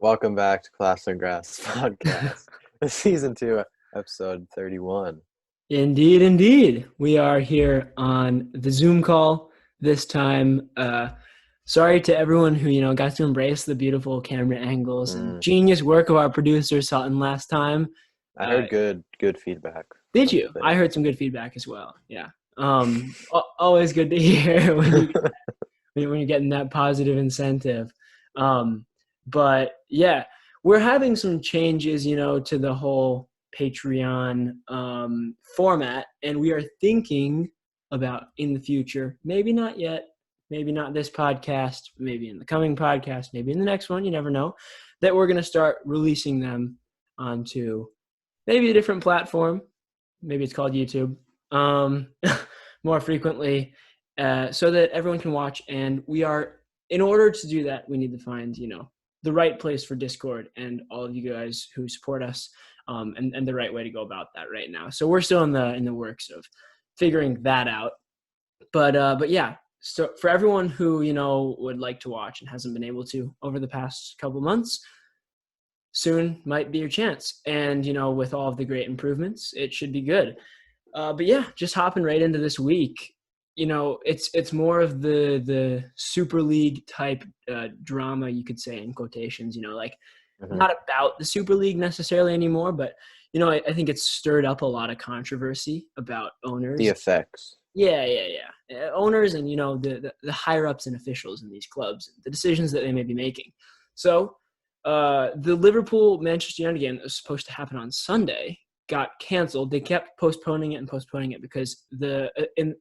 Welcome back to Class and Grass podcast, season 2, episode 31. Indeed, indeed. We are here on the Zoom call this time. Sorry to everyone who, got to embrace the beautiful camera angles and Mm, genius work of our producer Sutton last time. I Uh, heard good feedback did from you? the I heard some good feedback as well. Yeah. Always good to hear video. when you're getting that positive incentive. Um, but yeah, we're having some changes, to the whole Patreon format, and we are thinking about in the future, maybe not yet, maybe not this podcast, maybe in the coming podcast, maybe in the next one, you never know, that we're going to start releasing them onto maybe a different platform. Maybe it's called YouTube. Um, more frequently, so that everyone can watch. And in order to do that, we need to find, the right place for Discord and all of you guys who support us, and the right way to go about that right now. So we're still in the works of figuring that out. But yeah. So for everyone who would like to watch and hasn't been able to over the past couple months, soon might be your chance. And with all of the great improvements, it should be good. But yeah, just hopping right into this week. It's more of the Super League type drama, you could say, in quotations. Like Mhm. not about the Super League necessarily anymore, but I think it's stirred up a lot of controversy about The owners. effects. Yeah. Owners and the higher ups and officials in these clubs, the decisions that they may be making. So the Liverpool Manchester United game that was supposed to happen on Sunday got canceled. They kept postponing it because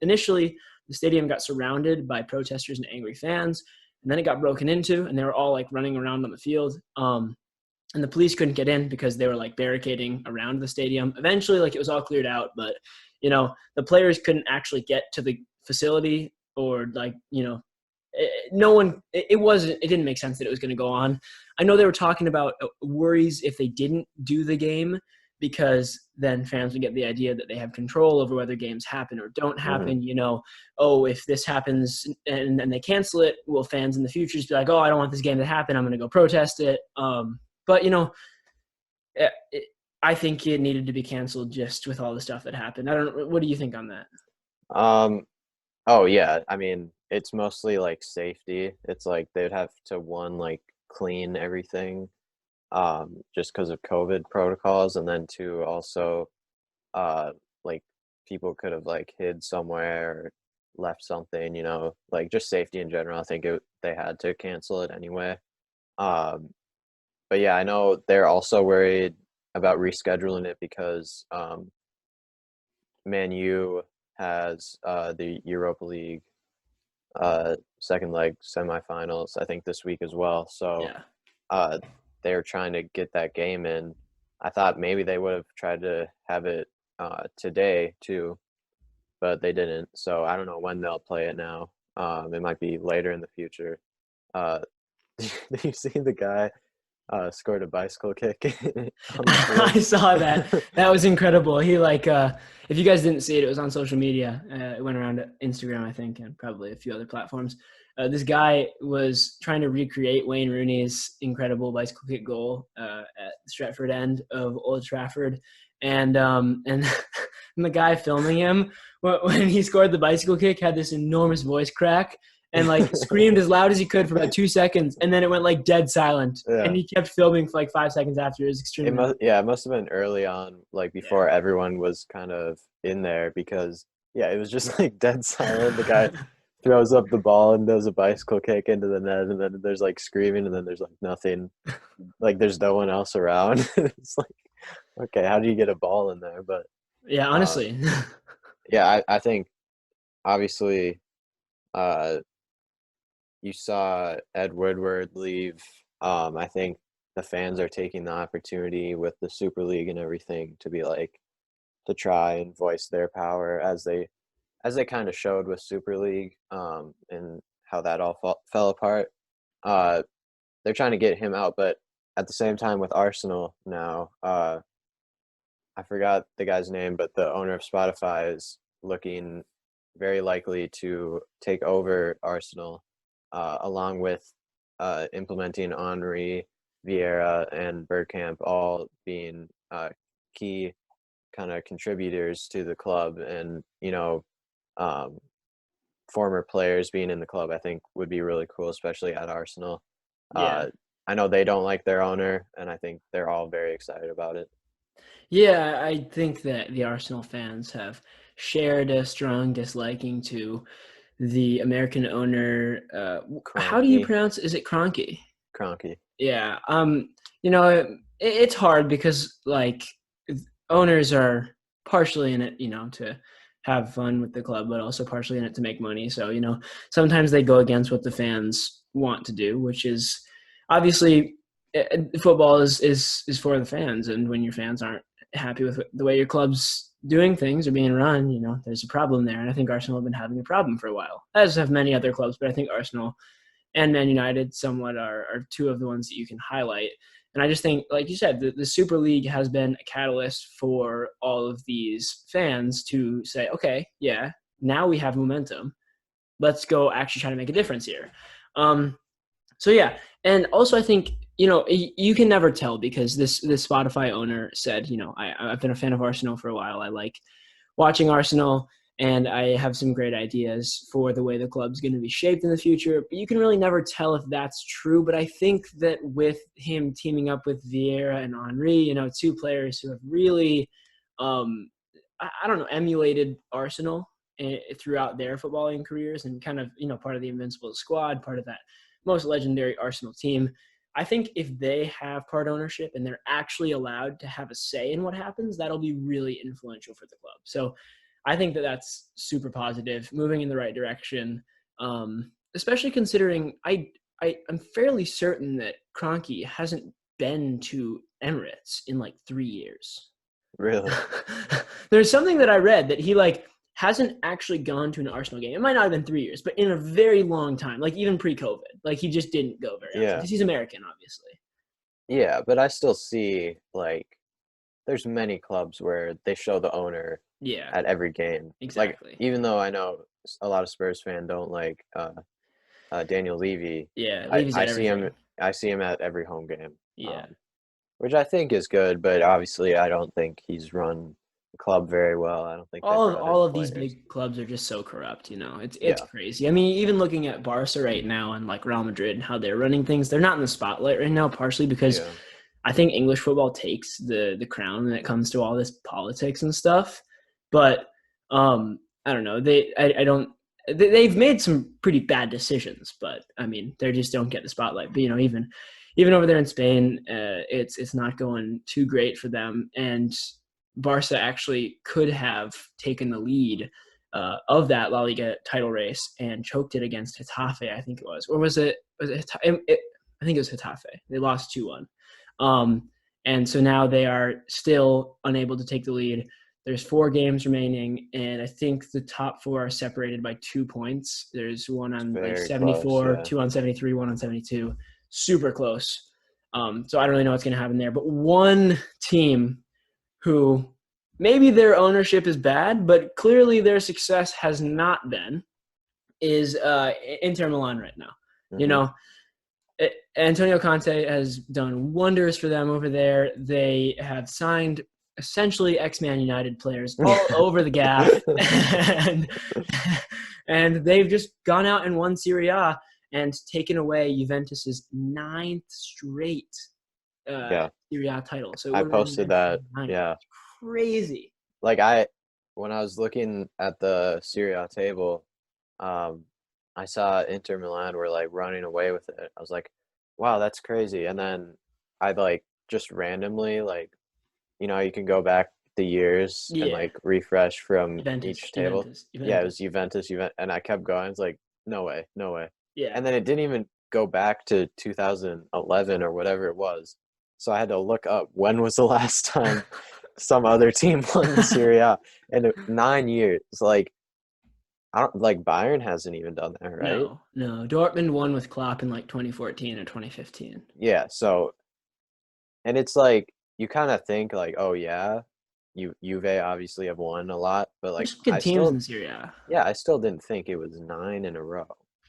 initially the stadium got surrounded by protesters and angry fans, and then it got broken into, and they were all like running around on the field. And the police couldn't get in because they were like barricading around the stadium. Eventually, like it was all cleared out, but the players couldn't actually get to the facility, or like no one. It didn't make sense that it was going to go on. I know they were talking about worries if they didn't do the game, because then fans would get the idea that they have control over whether games happen or don't Hmm. happen. Oh, if this happens and they cancel it, will fans in the future just be like, oh, I don't want this game to happen, I'm going to go protest it. But I think it needed to be canceled just with all the stuff that happened. I don't know. What do you think on that? Um, oh yeah, I mean, it's mostly like safety. It's like they'd have to one like clean everything, just because of COVID protocols, and then two also, uh, like people could have like hid somewhere or left something, like just safety in general. I think they had to cancel it anyway. Um, but yeah, I know they're also worried about rescheduling it because Man U has the Europa League second leg semifinals, I think this week as well. So Yeah. uh, they're trying to get that game in. I thought maybe they would have tried to have it today too, but they didn't. So I don't know when they'll play it now. It might be later in the future. Uh, did you see the guy scored a bicycle kick on the field? I saw that. That was incredible. He if you guys didn't see it, it was on social media. It went around Instagram, I think, and probably a few other platforms. This guy was trying to recreate Wayne Rooney's incredible bicycle kick goal at Stretford End of Old Trafford, and and the guy filming him when he scored the bicycle kick had this enormous voice crack and like screamed as loud as he could for about 2 seconds, and then it went like dead silent. And Yeah. he kept filming for like 5 seconds after. It was It extremely must, yeah, it must have been early on, like yeah. before everyone was kind of in there because yeah, it was just like dead silent. The guy throws up the ball and does a bicycle kick into the net, and then there's like screaming, and then there's like nothing, like there's no one else around. It's like, okay, how do you get a ball in there? But Yeah, um, honestly. yeah, I think obviously uh, you saw Ed Woodward leave. I think the fans are taking the opportunity with the Super League and everything to be like to try and voice their power as they kind of showed with Super League, and how that all fell apart. Uh, they're trying to get him out, but at the same time with Arsenal now, I forgot the guy's name, but the owner of Spotify is looking very likely to take over Arsenal. along with implementing Henri, Vieira, and Bergkamp all being key kind of contributors to the club, and um, former players being in the club, I think would be really cool, especially at Arsenal. Yeah. I know they don't like their owner, and I think they're all very excited about it. Yeah, I think that the Arsenal fans have shared a strong disliking to the American owner. How do you Cronky, pronounce? Is it Kroenke? Cronky. Yeah. It's hard because like owners are partially in it, to have fun with the club, but also partially in it to make money. So, sometimes they go against what the fans want to do, which is obviously football is for the fans. And when your fans aren't happy with the way your club's doing things or being run, there's a problem there. And I think Arsenal have been having a problem for a while, as have many other clubs, but I think Arsenal and Man United somewhat are two of the ones that you can highlight. And I just think, like you said, the Super League has been a catalyst for all of these fans to say, okay, yeah, now we have momentum. Let's go actually try to make a difference here. So yeah, and also I think you can never tell because this Spotify owner said, I've been a fan of Arsenal for a while. I like watching Arsenal, and I have some great ideas for the way the club's going to be shaped in the future. But you can really never tell if that's true. But I think that with him teaming up with Vieira and Henri, two players who have really, I don't know, emulated Arsenal throughout their footballing careers and kind of, part of the Invincible squad, part of that most legendary Arsenal team. I think if they have part ownership and they're actually allowed to have a say in what happens, that'll be really influential for the club. So I think that that's super positive, moving in the right direction, especially considering I'm fairly certain that Kroenke hasn't been to Emirates in like 3 years. Really? There's something that I read that he hasn't actually gone to an Arsenal game. It might not have been 3 years, but in a very long time, like even pre-COVID, like he just didn't go very often Yeah. because he's American, obviously. Yeah, but I still see like there's many clubs where they show the owner Yeah, at every game. Like exactly. even though I know a lot of Spurs fans don't like Daniel Levy, Yeah, I Levy's I at see him everything. I see him at every home game, Yeah. which I think is good. But obviously, I don't think he's run the club very well. I don't think they all of brought in all of these players. big clubs are just so corrupt. It's Yeah, crazy. I mean, even looking at Barca right now and like Real Madrid and how they're running things, they're not in the spotlight right now. Partially because yeah, I think English football takes the crown when it comes to all this politics and stuff. But I don't know. I don't. They've made some pretty bad decisions, but I mean, they just don't get the spotlight. But even over there in Spain, it's not going too great for them. And Barca actually could have taken the lead of that La Liga title race and choked it against Getafe, I think it was, or was it? I think it was Getafe. They lost 2-1, and so now they are still unable to take the lead. There's 4 games remaining, and I think the top 4 are separated by 2 points. There's one it's on like very close. 74, Yeah, 2 on 73, 1 on 72. Super close. So I don't really know what's going to happen there. But one team who maybe their ownership is bad, but clearly their success has not been, is Inter Milan right now. You hmm know, Antonio Conte has done wonders for them over there. They have signed essentially ex-Man United players all over the gaff, and and they've just gone out and won Serie A and taken away Juventus's 9th straight yeah. Serie A title. So it I would have been posted that. 9. Yeah, Crazy. like when I was looking at the Serie A table, um, I saw Inter Milan were like running away with it. I was like, wow, that's crazy. And then I like just randomly like you can go back the years and Yeah. like refresh from Juventus, each table. Juventus, Yeah, it was Juventus. Juventus, and I kept going. It's like, no way, no way. Yeah. And then it didn't even go back to 2011 or whatever it was. So I had to look up when was the last time some other team won the Serie A. And 9 years, like I don't like Bayern hasn't even done that, right? No, no. Dortmund won with Klopp in like 2014 or 2015. Yeah, so and it's like you kind of think like, oh yeah, Juve obviously have won a lot, but like There's some good teams in Serie A. I still didn't think it was 9 in a row.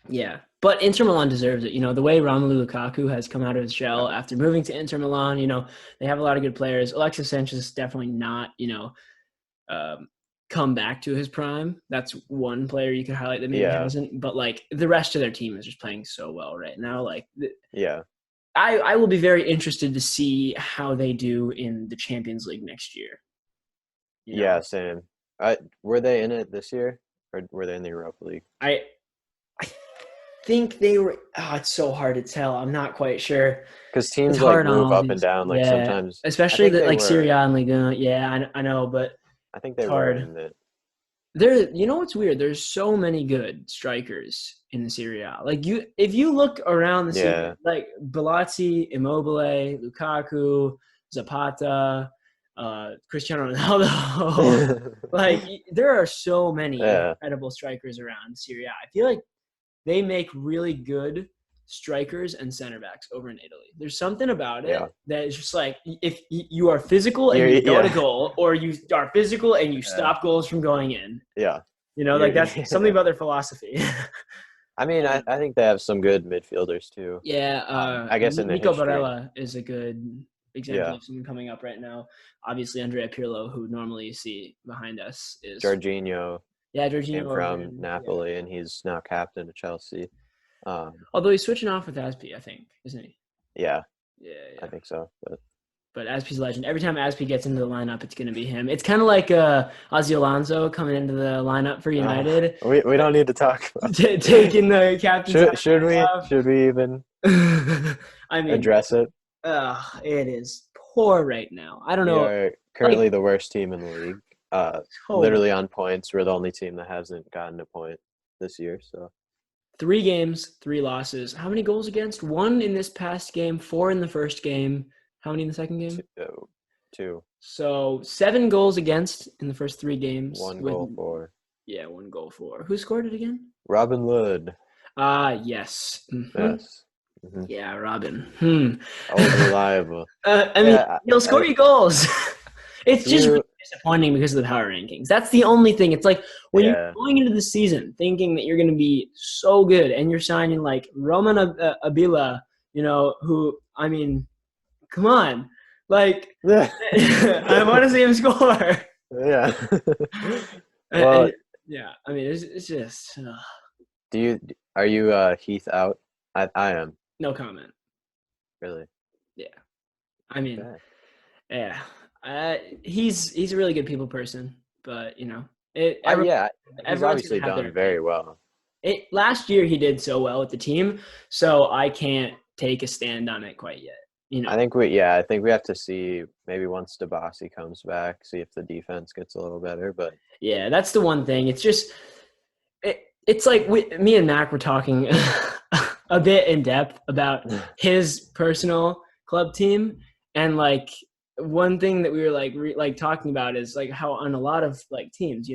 Yeah. But Inter Milan deserves it. The way Romelu Lukaku has come out of his Yeah. shell after moving to Inter Milan, they have a lot of good players. Alexis Sanchez is definitely not, um, come back to his prime. That's one player you could highlight that maybe Yeah. hasn't. But like the rest of their team is just playing so well right now. Like Yeah. I will be very interested to see how they do in the Champions League next year. You know, Yeah, same. Were they in it this year, or were they in the Europa League? I I think they were. Oh, it's so hard to tell. I'm not quite sure. Because It's teams like hard on move all up and these. down. Like Yeah, sometimes, I especially think that they like Serie were. A and Liga. Yeah, I know, but I think it's they were hard. in it. What's weird? There's so many good strikers in the Serie A. Like if you look around the Serie, Yeah. like Belazzi, Immobile, Lukaku, Zapata, Cristiano Ronaldo. Like there are so many Yeah. incredible strikers around Serie A. I feel like they make really good strikers and center backs over in Italy. There's something about Yeah. it that is just like if you are physical and You're, you go to yeah. goal, or you are physical and you Yeah. stop goals from going in. Yeah. Like You're, that's something about their philosophy. I mean, I think they have some good midfielders too. Yeah, I guess in the Nico history. Barella is a good example Yeah. of someone coming up right now. Obviously, Andrea Pirlo, who normally you see behind us, is Jorginho Jorginho came over from yeah. Napoli, and he's now captain of Chelsea. Although he's switching off with Aspi, I think, isn't he? Yeah, Yeah, I yeah. think so. But Aspi's a legend. Every time Aspi gets into the lineup, it's going to be him. It's kind of like Ozzy Alonso coming into the lineup for United, We don't need to talk about taking the captain's should we even I mean, address it? it is poor right now. I don't We know. are Like, currently the worst team in the league. totally. Literally on points. We're the only team that hasn't gotten a point this year. So 3 games, 3 losses. How many goals against? 1 in this past game, 4 in the first game. How many in the second game? two, So 7 goals against in the first 3 games. one With goal for 1 goal for. Who scored it again? Robin Hood. Yes. Yes. Mm-hmm. Yeah, Robin. Always reliable. I mean, Yeah, he'll score you goals. It's just really you. disappointing because of the power rankings. That's the only thing. It's like when you're Yeah. going into the season thinking that you're going to be so good and you're signing like Roman Abila, who, I mean, come on. Like, Yeah. I want to see him score. Yeah. And, Well, yeah, I mean, it's just are you Heath out? I am, no comment. really. Yeah. I mean, Okay. yeah. He's a really good people person, but Yeah, he's everyone's obviously gonna have their done very opinion. well. Last year he did so well with the team, so I can't take a stand on it quite yet. I think we have to see maybe once Dabasi comes back, see if the defense gets a little better. But Yeah, that's the one thing. It's just it's like me and Mac were talking a bit in depth about his personal club team, and like one thing that we were like talking about is like how on a lot of like teams,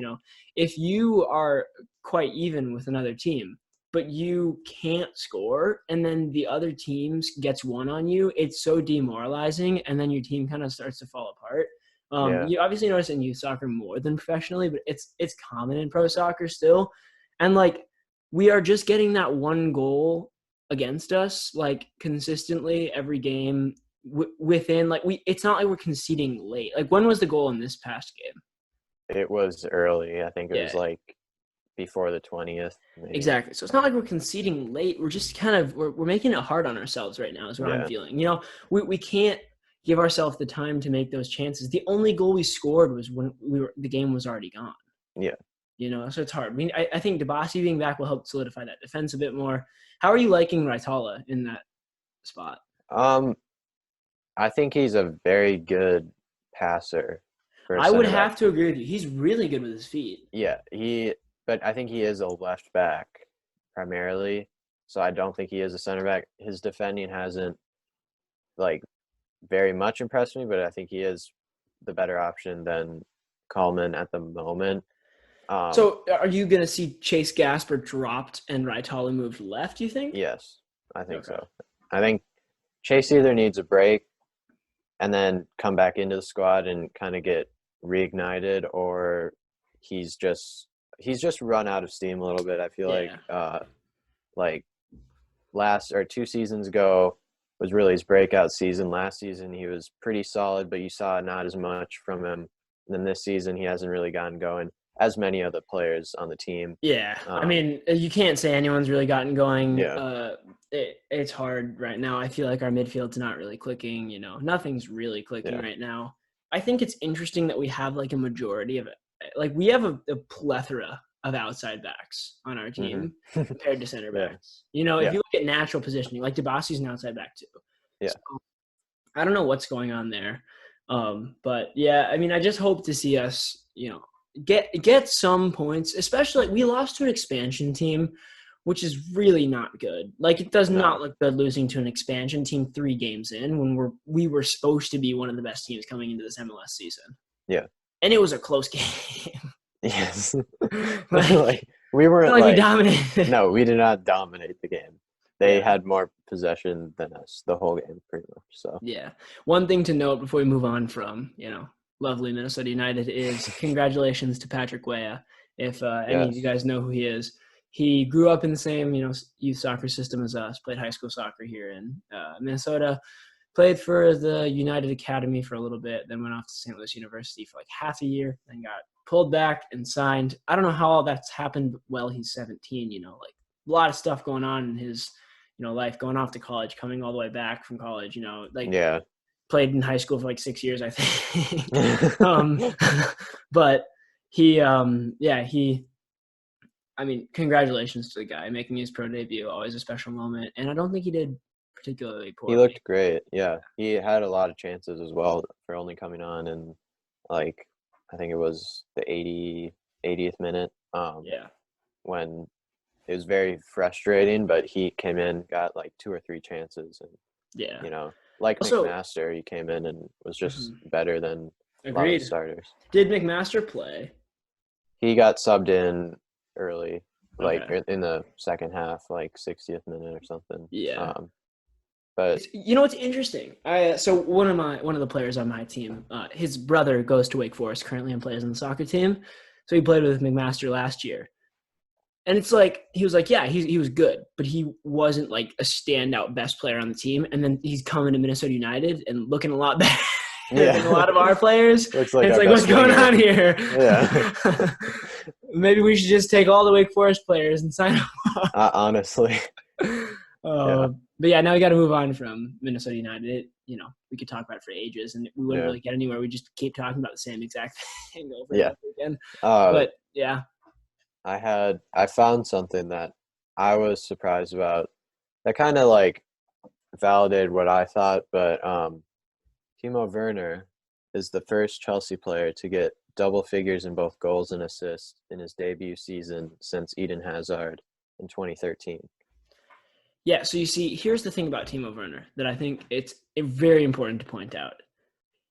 if you are quite even with another team but you can't score and then the other teams gets one on you, it's so demoralizing and then your team kind of starts to fall apart. yeah, You obviously notice in youth soccer more than professionally, but it's common in pro soccer still. And like we are just getting that one goal against us like consistently every game within like it's not like we're conceding late. Like when was the goal in this past game? it was early. I think it Yeah, was like before the 20th, maybe. exactly. So it's not like we're conceding late. We're just kind of we're making it hard on ourselves right now is what I'm Yeah, feeling. We can't give ourselves the time to make those chances. The only goal we scored was when the game was already gone. yeah. So it's hard. I mean, I think Dabasi being back will help solidify that defense a bit more. How are you liking Raitala in that spot? Um, I think he's a very good passer for a I would center back. have to agree with you. He's really good with his feet. Yeah, but I think he is a left back primarily, so I don't think he is a center back. His defending hasn't like very much impressed me, but I think he is the better option than Coleman at the moment. So are you going to see Chase Gasper dropped and Raitala moved left, you think? Yes, I think Okay. so. I think Chase either needs a break and then come back into the squad and kind of get reignited, or he's just run out of steam a little bit. I feel Yeah. like last or 2 seasons ago was really his breakout season. Last season he was pretty solid, but you saw not as much from him. And then this season he hasn't really gotten going as many other players on the team. Yeah, I mean, you can't say anyone's really gotten going. Yeah. It's hard right now. I feel like our midfield's not really clicking. Nothing's really clicking Yeah. right now. I think it's interesting that we have like a majority of it. Like we have a plethora of outside backs on our team compared to center backs. If you look at natural positioning, like Dibassi's an outside back too. Yeah. So, I don't know what's going on there. But yeah, I mean, I just hope to see us, get some points, especially like we lost to an expansion team, which is really not good. Like it does not look good losing to an expansion team 3 games in when we were supposed to be one of the best teams coming into this MLS season. Yeah. And it was a close game. Yes. We weren't we dominated. No, we did not dominate the game. They had more possession than us the whole game, pretty much. So yeah. One thing to note before we move on from, lovely Minnesota United is congratulations to Patrick Weah. If any of you guys know who he is, he grew up in the same, youth soccer system as us, played high school soccer here in Minnesota, played for the United Academy for a little bit, then went off to St. Louis University for like half a year, then got pulled back and signed. I don't know how all that's happened while he's 17, like a lot of stuff going on in his, life, going off to college, coming all the way back from college, played in high school for like 6 years, I think. But he, congratulations to the guy making his pro debut. Always a special moment. And I don't think he did particularly poorly. He looked great. Yeah. He had a lot of chances as well for only coming on in I think it was the 80th minute. When it was very frustrating, but he came in, got like 2 or 3 chances, and McMaster, he came in and was just better than a lot of the starters. Did McMaster play? He got subbed in early, in the second half, 60th minute or something. Yeah. But it's interesting. So one of the players on my team, his brother goes to Wake Forest currently and plays on the soccer team. So he played with McMaster last year. And it's like, he was like, yeah, he was good, but he wasn't like a standout best player on the team. And then he's coming to Minnesota United and looking a lot better than a lot of our players. Looks like it's like, what's going on here? Yeah. Maybe we should just take all the Wake Forest players and sign them up. Honestly. But yeah, now we got to move on from Minnesota United. We could talk about it for ages and we wouldn't really get anywhere. We just keep talking about the same exact thing over and over again. But yeah. I found something that I was surprised about that kind of validated what I thought, but Timo Werner is the first Chelsea player to get double figures in both goals and assists in his debut season since Eden Hazard in 2013. Yeah, so you see, here's the thing about Timo Werner that I think it's very important to point out.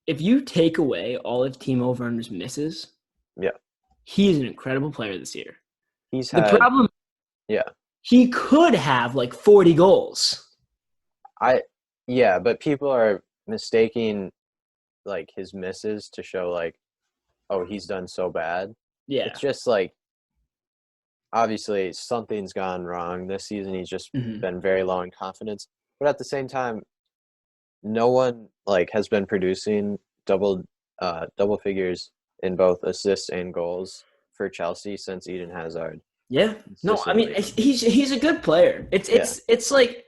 If you take away all of Timo Werner's misses, he's an incredible player this year. The problem, he could have 40 goals. But people are mistaking his misses to show he's done so bad. Yeah, it's just obviously something's gone wrong this season. He's just been very low in confidence, but at the same time, no one has been producing double figures in both assists and goals for Chelsea since Eden Hazard. Yeah. No, I mean he's a good player. It's like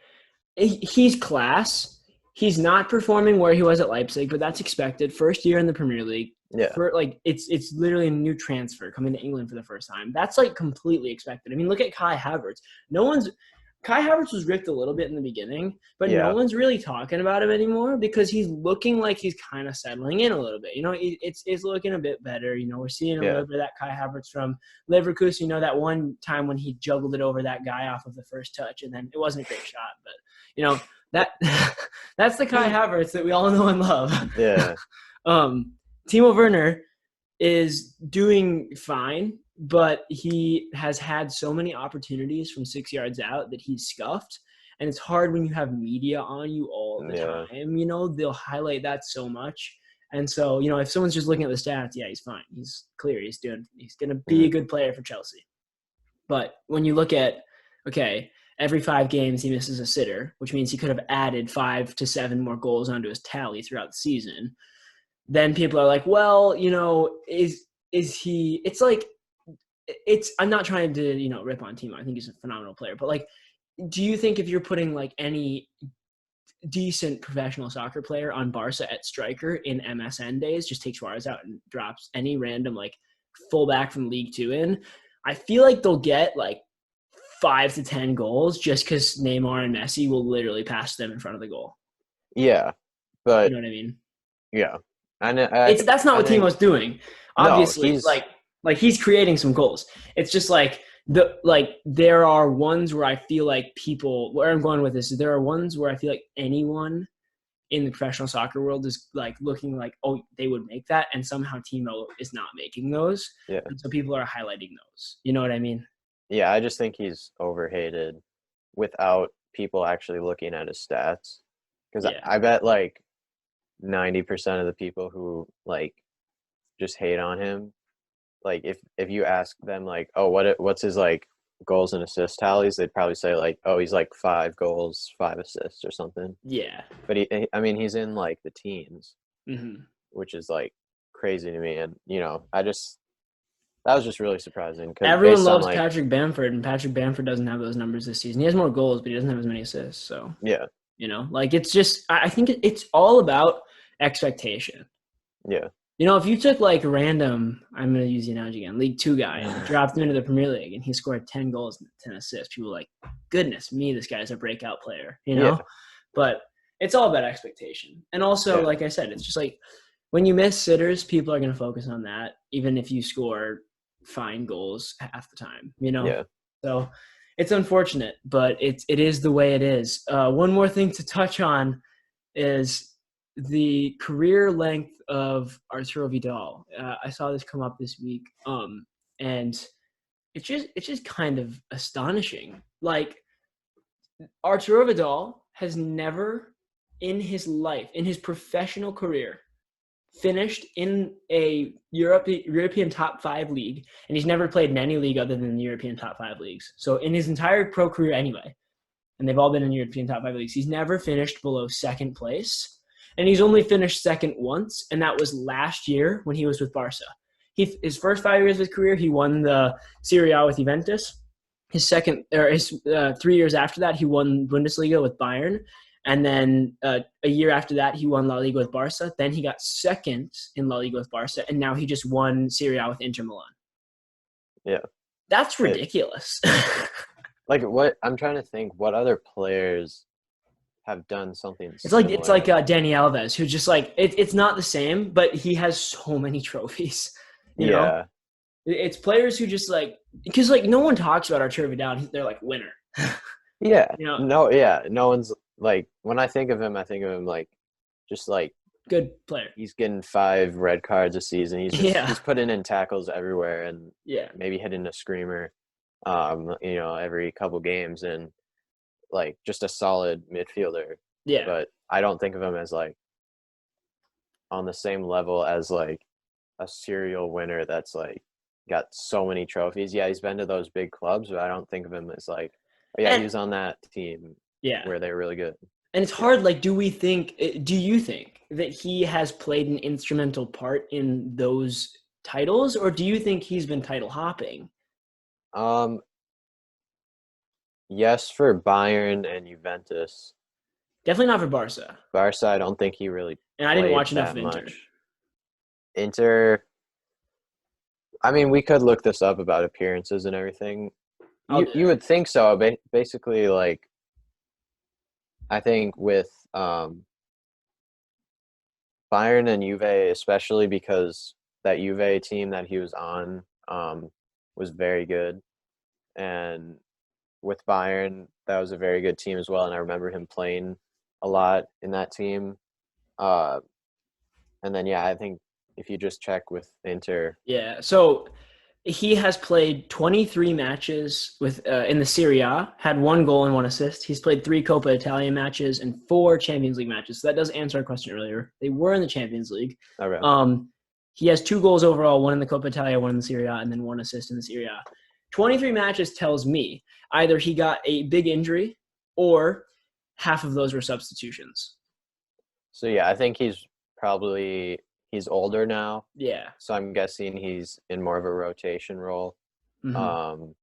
he's class. He's not performing where he was at Leipzig, but that's expected. First year in the Premier League. Yeah. It's literally a new transfer coming to England for the first time. That's completely expected. I mean, look at Kai Havertz. Kai Havertz was ripped a little bit in the beginning, but no one's really talking about him anymore because he's looking like he's kind of settling in a little bit. It's looking a bit better. We're seeing a little bit of that Kai Havertz from Leverkusen. That one time when he juggled it over that guy off of the first touch, and then it wasn't a great shot, but that's the Kai Havertz that we all know and love. Yeah. Timo Werner is doing fine, but he has had so many opportunities from 6 yards out that he's scuffed. And it's hard when you have media on you all the time. They'll highlight that so much. And so, if someone's just looking at the stats, he's fine. He's clear. He's going to be a good player for Chelsea. But when you look at, every 5 games he misses a sitter, which means he could have added 5 to 7 more goals onto his tally throughout the season. Then people are like, well, is he? It's like I'm not trying to rip on Timo. I think he's a phenomenal player, but like, do you think if you're putting like any decent professional soccer player on Barca at striker in MSN days, just takes Suarez out and drops any random like fullback from League Two in, I feel like they'll get like 5 to 10 goals just because Neymar and Messi will literally pass them in front of the goal. Yeah, but you know what I mean? Yeah, That's not what Timo's doing. Obviously, no, like he's creating some goals. It's just like there are ones where I feel like where I'm going with this is there are ones where I feel like anyone in the professional soccer world is like looking like, oh, they would make that, and somehow Timo is not making those. Yeah. And so people are highlighting those. You know what I mean? Yeah, I just think he's overhated without people actually looking at his stats. Because I bet like 90% of the people who like just hate on him, like if you ask them like, oh, what's his like goals and assist tallies, they'd probably say like, oh, he's like 5 goals, 5 assists or something. Yeah. But he's in like the teens, which is like crazy to me. And that was just really surprising. Everyone loves Patrick Bamford, and Patrick Bamford doesn't have those numbers this season. He has more goals, but he doesn't have as many assists. So yeah, like it's just I think it's all about expectation. Yeah. If you took like random, I'm going to use the analogy again, League Two guy, and dropped him into the Premier League, and he scored 10 goals and 10 assists, people are like, goodness me, this guy's a breakout player, Yeah. But it's all about expectation. And also, like I said, it's just like when you miss sitters, people are going to focus on that, even if you score fine goals half the time, Yeah. So it's unfortunate, but it is the way it is. One more thing to touch on is the career length of Arturo Vidal. I saw this come up this week, and it's just kind of astonishing. Like, Arturo Vidal has never in his life, in his professional career, finished in a European top 5 league, and he's never played in any league other than the European top 5 leagues. So in his entire pro career anyway, and they've all been in European top 5 leagues, he's never finished below second place. And he's only finished second once, and that was last year when he was with Barca. His first 5 years of his career, he won the Serie A with Juventus. His 3 years after that, he won Bundesliga with Bayern. And then a year after that, he won La Liga with Barca. Then he got second in La Liga with Barca, and now he just won Serie A with Inter Milan. Yeah. That's ridiculous. Like, what I'm trying to think, what other players have done something it's like Dani Alves, who just like it's not the same, but he has so many trophies. You know? It's players who just like, because like no one talks about Arturo Vidal. They're like winner. Yeah. No one's like, when I think of him like just like good player. He's getting 5 red cards a season. He's putting in tackles everywhere, and maybe hitting a screamer every couple games, and like just a solid midfielder. Yeah. But I don't think of him as like on the same level as like a serial winner that's like got so many trophies. Yeah, he's been to those big clubs, but I don't think of him as like, he was on that team where they're really good. And it's hard, like, do you think that he has played an instrumental part in those titles, or do you think he's been title hopping? Yes, for Bayern and Juventus. Definitely not for Barca. Barca, I don't think he really. And I didn't watch enough of Inter. Inter. I mean, we could look this up about appearances and everything. You would think so. Basically, like, I think with Bayern and Juve, especially because that Juve team that he was on was very good, and with Bayern, that was a very good team as well. And I remember him playing a lot in that team. And then, I think if you just check with Inter. Yeah, so he has played 23 matches in the Serie A, had 1 goal and 1 assist. He's played 3 Coppa Italia matches and 4 Champions League matches. So that does answer our question earlier. They were in the Champions League. Okay. He has 2 goals overall, 1 in the Coppa Italia, 1 in the Serie A, and then 1 assist in the Serie A. 23 matches tells me. either he got a big injury or half of those were substitutions. So yeah, I think he's older now, Yeah. so I'm guessing he's in more of a rotation role. Hmm. Um,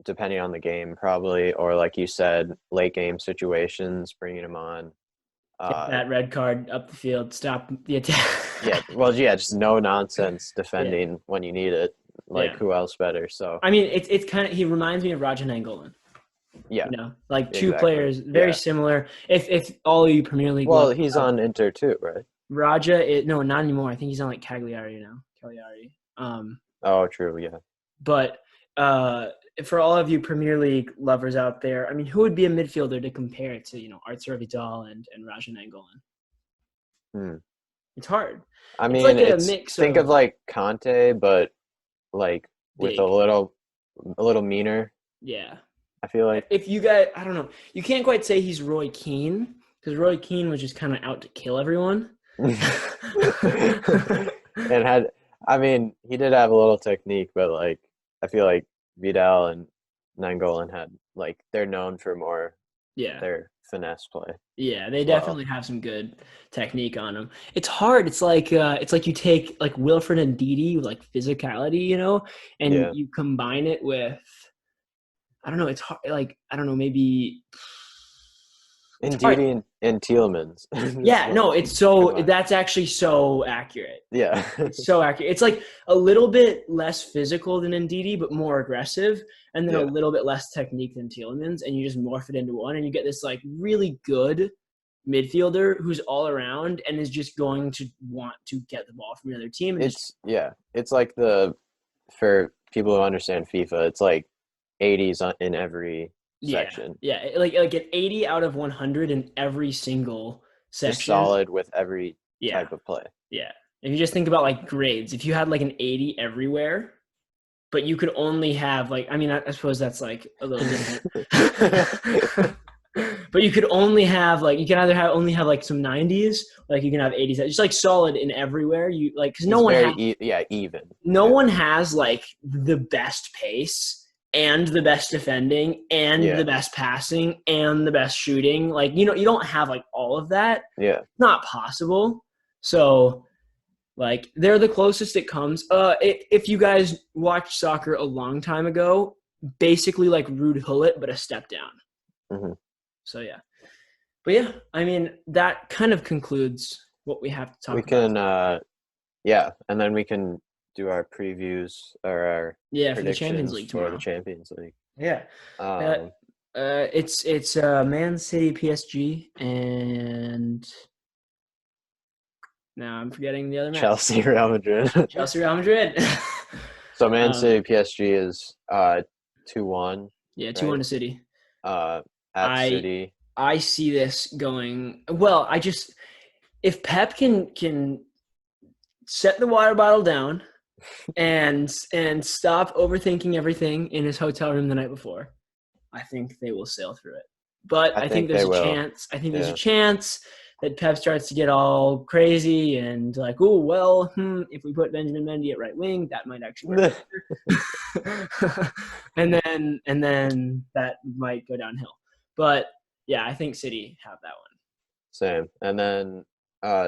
depending on the game, probably, or like you said, late game situations, bringing him on. Get Uh, that red card up the field, stop the attack. yeah, well, yeah, just no nonsense Yeah. defending when you need it. Like Yeah. who else better? So I mean, it's kind of, he reminds me of Rajan Angolan. yeah, Like two exactly. players very Yeah. similar. If all of you Premier League Well, lovers he's out on Inter too, right? Raja, no, not anymore. I think he's on like Cagliari now. Cagliari. Oh, true. Yeah. But for all of you Premier League lovers out there, I mean, who would be a midfielder to compare to, Arturo Vidal and Rajan Angolan? Hmm. It's hard. I It's mean, like a it's mix think of like Conte, but like with big. a little meaner. Yeah. I feel like. If you guys, I don't know, you can't quite say he's Roy Keane because Roy Keane was just kind of out to kill everyone. And I mean, he did have a little technique, but like I feel like Vidal and Nainggolan had like they're known for more Yeah. their finesse play. Yeah, they as well. definitely have some good technique on them. It's hard. It's like you take like Wilfred and Ndidi with like physicality, and Yeah. you combine it with, I don't know. It's hard. Like, I don't know. Maybe. Ndidi and Tielemans. Yeah, no, it's that's actually so accurate. Yeah. It's so accurate. It's like a little bit less physical than Ndidi, but more aggressive, and then a Yeah. little bit less technique than Tielemans, and you just morph it into one, and you get this like really good midfielder who's all around and is just going to want to get the ball from the other team. And It's like for people who understand FIFA, it's like 80s in every section. Yeah, like an 80 out of 100 in every single section. Just solid with every type of play. Yeah. If you just think about like grades, if you had like an 80 everywhere, but you could only have like, I mean, I suppose that's like a little different. But you could only have like, you can either only have like some 90s, like you can have 80s, just like solid in everywhere. You like, because no one even. No one has like the best pace and the best defending and the best passing and the best shooting. Like, you don't have like all of that. Yeah. It's not possible. So like they're the closest it comes. If you guys watched soccer a long time ago, basically like Ruud Gullit, but a step down. Mm-hmm. So yeah. But yeah, I mean, that kind of concludes what we have to talk about. We can, and then we can do our previews or our for the Champions League tomorrow. For the Champions League. Yeah. It's Man City, PSG, and now I'm forgetting the other match. Chelsea, Real Madrid. Chelsea, Real Madrid. So Man City, PSG is 2-1. Yeah, 2-1 to City. At City. I see this going well. If Pep can set the water bottle down and stop overthinking everything in his hotel room the night before, I think they will sail through it. But I think there's a chance. I think there's a chance that Pep starts to get all crazy and like, oh well, if we put Benjamin Mendy at right wing, that might actually work. and then that might go downhill. But yeah, I think City have that one. Same. And then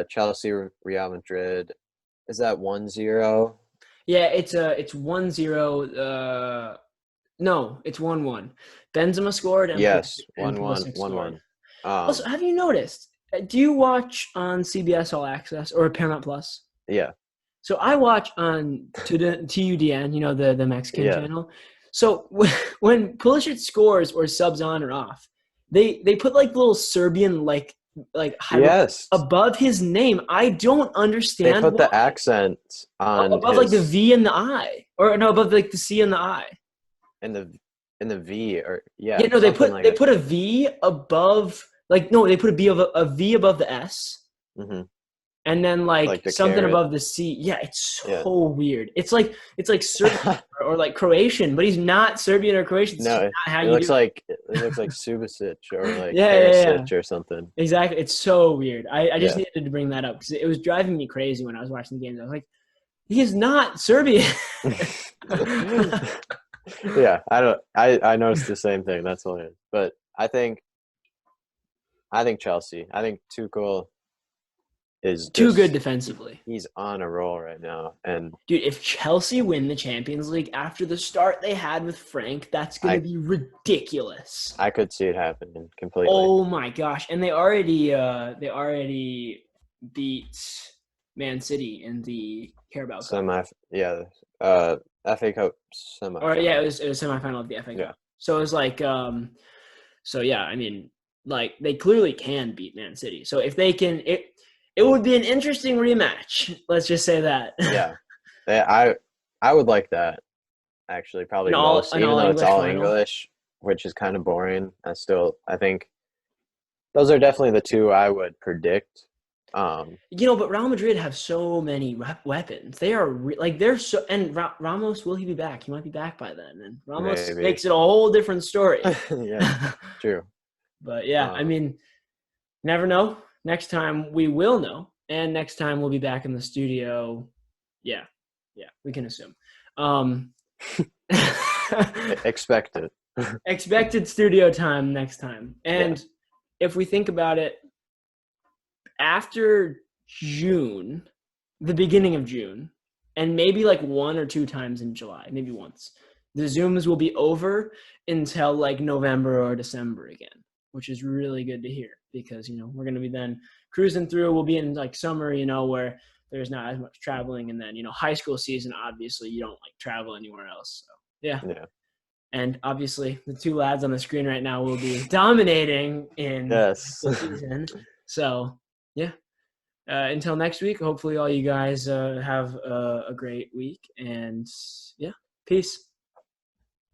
Chelsea, Real Madrid. Is that 1-0? Yeah, it's 1-0. No, it's 1-1. Benzema scored. And yes, 1-1. Also, have you noticed? Do you watch on CBS All Access or Paramount Plus? Yeah. So I watch on TUDN, the Mexican channel. So when Pulisic scores or subs on or off, they put like little Serbian like above his name. I don't understand. They put the accent on above like the V and the I, or no, above like the C and the I. And the V or they put a V above they put a V above the S. Mm-hmm. And then like something carrot above the C. Yeah, it's so weird. It's like Serbian or like Croatian, but he's not Serbian or Croatian. No, not how it looks like Subasic or like Perisic or something. Exactly. It's so weird. I just needed to bring that up because it was driving me crazy when I was watching the games. I was like, he is not Serbian. Yeah, I noticed the same thing. That's hilarious. But I think Chelsea. I think Tuchel is Too good just defensively. he's on a roll right now, and Dude, if Chelsea win the Champions League after the start they had with Frank, that's going to I be ridiculous. I could see it happening completely. Oh my gosh. And they already beat Man City in the Carabao Cup. Semi, yeah, FA Cup Or yeah, it semifinal. was semifinal of the FA Yeah, Cup. So it was like so yeah, I mean, like they clearly can beat Man City. So if they can it would be an interesting rematch. Let's just say that. yeah. I would like that actually, an probably all most, an even all though it's English all final. English, which is kind of boring. I think those are definitely the two I would predict. But Real Madrid have so many weapons. They are like they're so. And Ramos, will he be back? He might be back by then, and Ramos Maybe. makes it a whole different story. Yeah, true. But yeah, I Um, mean, never know. Next time we will know, and next time we'll be back in the studio. Yeah, yeah, we can assume. Um, expect it. expected studio time next time, Yeah, and if we think about it, after June, the beginning of June, and maybe like one or two times in July, maybe once, the Zooms will be over until like November or December again, which is really good to hear because, we're going to be then cruising through. We'll be in like summer, where there's not as much traveling. And then, high school season, obviously, you don't like travel anywhere else. So, yeah. yeah. And obviously, the two lads on the screen right now will be dominating in high Yes. school season. So, yeah. Until next week, hopefully, all you guys have a great week. And yeah, peace.